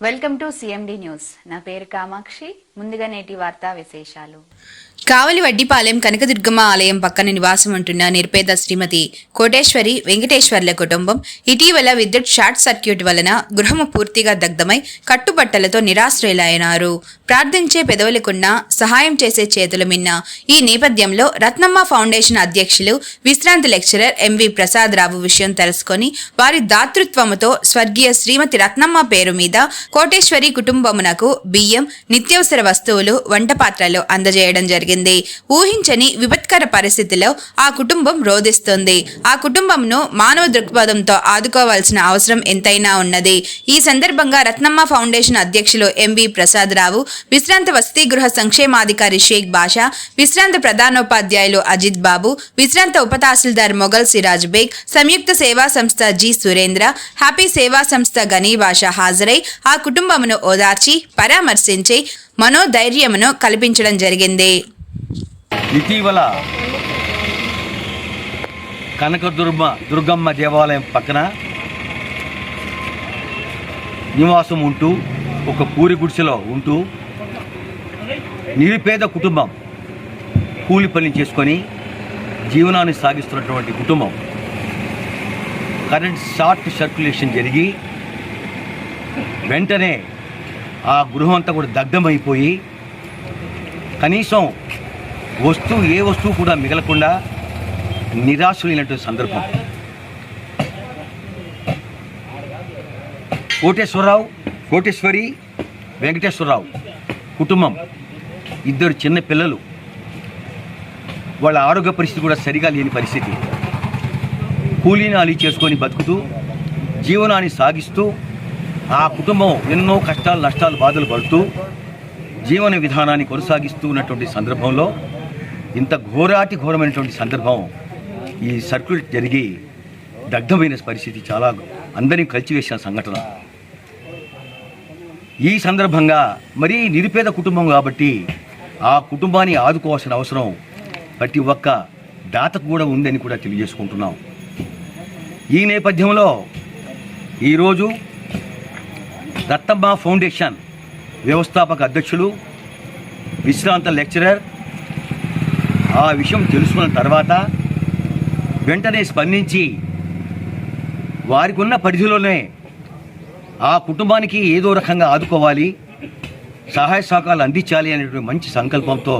Welcome to CMD news. నా పేరు కామాక్షి. ముందుగా నేటి వార్తా విశేషాలు. కావలి వడ్డిపాలెం కనకదుర్గమ్మ ఆలయం పక్కన నివాసం ఉంటున్న నిరుపేద శ్రీమతి కోటేశ్వరి వెంకటేశ్వర్ల కుటుంబం ఇటీవల విద్యుత్ షార్ట్ సర్క్యూట్ వలన గృహము పూర్తిగా దగ్ధమై కట్టుబట్టలతో నిరాశ్రయులైనారు. ప్రార్థించే పెదవులకున్నా సహాయం చేసే చేతులు మిన్న. ఈ నేపథ్యంలో రత్నమ్మ ఫౌండేషన్ అధ్యక్షులు విశ్రాంతి లెక్చరర్ ఎంవి ప్రసాదరావు విషయం తెలుసుకొని వారి దాతృత్వముతో స్వర్గీయ శ్రీమతి రత్నమ్మ పేరు మీద కోటేశ్వరి కుటుంబమునకు బియ్యం, నిత్యావసర వస్తువులు, వంట పాత్రలు అందజేయడం జరిగింది. ఊహించని విపత్కర పరిస్థితిలో ఆ కుటుంబం రోధిస్తుంది. ఆ కుటుంబంను మానవ దృక్పథంతో ఆదుకోవాల్సిన అవసరం ఎంతైనా ఉన్నది. ఈ సందర్భంగా రత్నమ్మ ఫౌండేషన్ అధ్యక్షులు ఎంవి ప్రసాదరావు, విశ్రాంత వసతి గృహ సంక్షేమాధికారి షేక్ బాషా, విశ్రాంత ప్రధానోపాధ్యాయులు అజిత్ బాబు, విశ్రాంత ఉప తహసీల్దార్ మొఘల్ సిరాజ్ బేగ్, సంయుక్త సేవా సంస్థ జి సురేంద్ర, హ్యాపీ సేవా సంస్థ గనీ బాషా హాజరై ఆ కుటుంబమును ఓదార్చి పరామర్శించి మనోధైర్యమును కల్పించడం జరిగింది. ఇటీవల దుర్గమ్మ దేవాలయం పక్కన నివాసం ఉంటూ ఒక పూరి గుడిసెలో ఉంటూ నిరుపేద కుటుంబం కూలి పని చేసుకొని జీవనాన్ని సాగిస్తున్నటువంటి కుటుంబం కరెంట్ షార్ట్ సర్క్యులేషన్ జరిగి వెంటనే ఆ గృహం అంతా కూడా దగ్ధమైపోయి కనీసం ఏ వస్తువు కూడా మిగలకుండా నిరాశులైనటువంటి సందర్భం. కోటేశ్వరి వెంకటేశ్వరరావు కుటుంబం, ఇద్దరు చిన్న పిల్లలు, వాళ్ళ ఆరోగ్య పరిస్థితి కూడా సరిగా లేని పరిస్థితి. కూలీనాలి చేసుకొని బతుకుతూ జీవనాన్ని సాగిస్తూ ఆ కుటుంబం ఎన్నో కష్టాలు, నష్టాలు, బాధలు పడుతూ జీవన విధానాన్ని కొనసాగిస్తూ ఉన్నటువంటి సందర్భంలో ఇంత ఘోరమైనటువంటి సందర్భం ఈ సర్క్యూట్ జరిగి దగ్ధమైన పరిస్థితి చాలా అందరినీ కలిచివేసిన సంఘటన. ఈ సందర్భంగా మరీ నిరుపేద కుటుంబం కాబట్టి ఆ కుటుంబాన్ని ఆదుకోవాల్సిన అవసరం ప్రతి ఒక్క దాతకు కూడా ఉందని కూడా తెలియజేసుకుంటున్నాం. ఈ నేపథ్యంలో ఈరోజు రత్నమ్మ ఫౌండేషన్ వ్యవస్థాపక అధ్యక్షులు, విశ్రాంత లెక్చరర్ ఆ విషయం తెలుసుకున్న తర్వాత వెంటనే స్పందించి వారికి ఉన్న పరిధిలోనే ఆ కుటుంబానికి ఏదో రకంగా ఆదుకోవాలి, సహాయ సహకారాలు అందించాలి అనేటువంటి మంచి సంకల్పంతో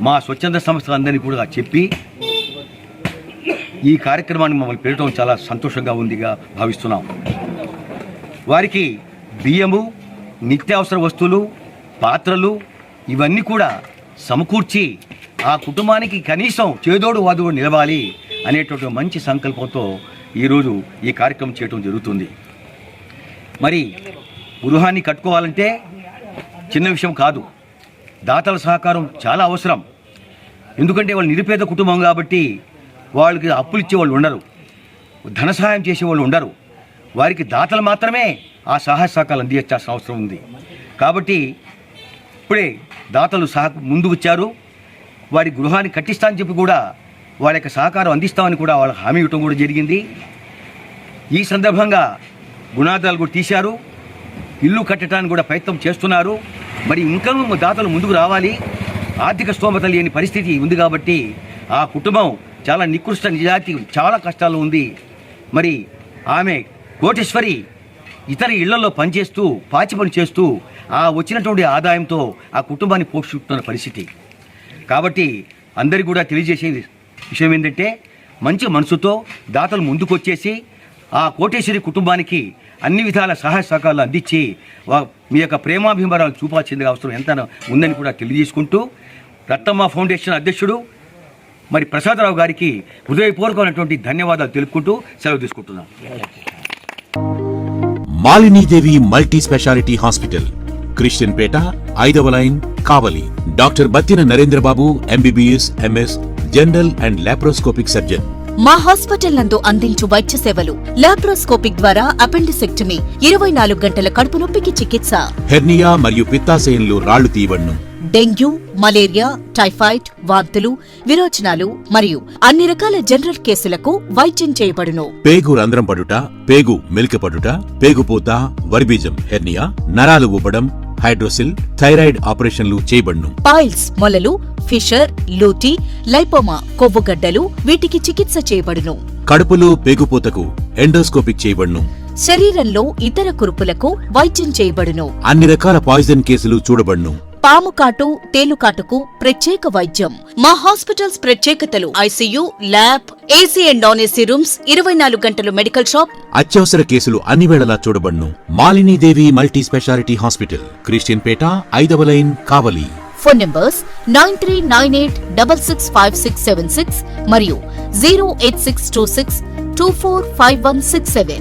మా స్వచ్ఛంద సంస్థలందరినీ కూడా చెప్పి ఈ కార్యక్రమాన్ని మమ్మల్ని పెట్టడం చాలా సంతోషంగా ఉందిగా భావిస్తున్నాం. వారికి బియ్యము, నిత్యావసర వస్తువులు, పాత్రలు ఇవన్నీ కూడా సమకూర్చి ఆ కుటుంబానికి కనీసం చేదోడు వాదోడు నిలవాలి అనేటువంటి మంచి సంకల్పంతో ఈరోజు ఈ కార్యక్రమం చేయడం జరుగుతుంది. మరి గృహాన్ని కట్టుకోవాలంటే చిన్న విషయం కాదు, దాతల సహకారం చాలా అవసరం. ఎందుకంటే వాళ్ళు నిరుపేద కుటుంబం కాబట్టి వాళ్ళకి అప్పులు ఇచ్చేవాళ్ళు ఉండరు, ధన సహాయం చేసేవాళ్ళు ఉండరు. వారికి దాతలు మాత్రమే ఆ సహాయ సహకారాలు అందించాల్సిన అవసరం ఉంది. కాబట్టి ఇప్పుడే దాతలు ముందుకు వచ్చారు. వారి గృహాన్ని కట్టిస్తామని చెప్పి కూడా వాళ్ళ యొక్క సహకారం అందిస్తామని కూడా వాళ్ళకి హామీ ఇవ్వటం కూడా జరిగింది. ఈ సందర్భంగా గుణాదాలు కూడా తీశారు, ఇల్లు కట్టడానికి కూడా ప్రయత్నం చేస్తున్నారు. మరి ఇంకా దాతలు ముందుకు రావాలి. ఆర్థిక స్తోమత లేని పరిస్థితి ఉంది కాబట్టి ఆ కుటుంబం చాలా నికృష్ట నిజాతి, చాలా కష్టాలు ఉంది. మరి ఆమె కోటేశ్వరి ఇతర ఇళ్లలో పనిచేస్తూ పాచి పని చేస్తూ ఆ వచ్చినటువంటి ఆదాయంతో ఆ కుటుంబాన్ని పోషిస్తున్న పరిస్థితి. కాబట్టి అందరికీ కూడా తెలియజేసే విషయం ఏంటంటే మంచి మనసుతో దాతలు ముందుకు వచ్చేసి ఆ కోటేశ్వరి కుటుంబానికి అన్ని విధాల సహాయ సహకారాలు అందించి మీ యొక్క ప్రేమాభిమానాలు చూపాల్సిందిగా అవసరం ఎంత ఉందని కూడా తెలియజేసుకుంటూ రత్నమ్మ ఫౌండేషన్ అధ్యక్షుడు మరి ప్రసాదరావు గారికి హృదయపూర్వకమైనటువంటి ధన్యవాదాలు తెలుపుకుంటూ సెలవు తీసుకుంటున్నాను. Malinidevi multi speciality hospital, Christian Pet, 5వ line, Kavali. Doctor Battina Narendrababu, MBBS, MS, general and laparoscopic surgeon. మా హాస్పిటల్ నందు అందించు వైద్య సేవలు: లాప్రోస్కోపిక్ ద్వారా అపెండిసెక్టమీ, 24 గంటల కడుపు నొప్పికి చికిత్స, హెర్నియా మరియు పిత్తాశయంలో రాళ్లు తీయబడును, డెంగ్యూ, మలేరియా, టైఫాయిడ్, వాంతులు, విరోచనాలు మరియు అన్ని రకాల జనరల్ కేసులకు వైద్యం చేయబడును. పేగు రంధ్రం పడుట, పేగు మెలికపడుట, పేగుపూత, వరిబీజం, హెర్నియా, నరాలు ఊపడం, హైడ్రోసిల్, థైరాయిడ్ ఆపరేషన్లు చేయబడును. పైల్స్, మొలలు, ఫిషర్, లూటీ, లైపోమా, కొవ్వుగడ్డలు వీటికి చికిత్స చేయబడును. కడుపులో పేగుపూతకు ఎండోస్కోపిక్ చేయబడును. శరీరంలో ఇతర కురుపులకు వైద్యం చేయబడును. అన్ని రకాల పాయిజన్ కేసులు చూడబడును. పాము కాటు, తేలుకాటుకు ప్రత్యేక వైద్యం. మా హాస్పిటల్స్ ప్రత్యేకతలు: ICU, lab, AC and non AC rooms, 24 గంటలు మెడికల్ షాప్. అత్యవసర కేసులు అన్ని వేళలా చూడబడును. Malinidevi multi speciality hospital, Christian Pet, 5వ లైన్, కావలి. ఫోన్ నంబర్స్ 9398665676 మరియు 08626245167.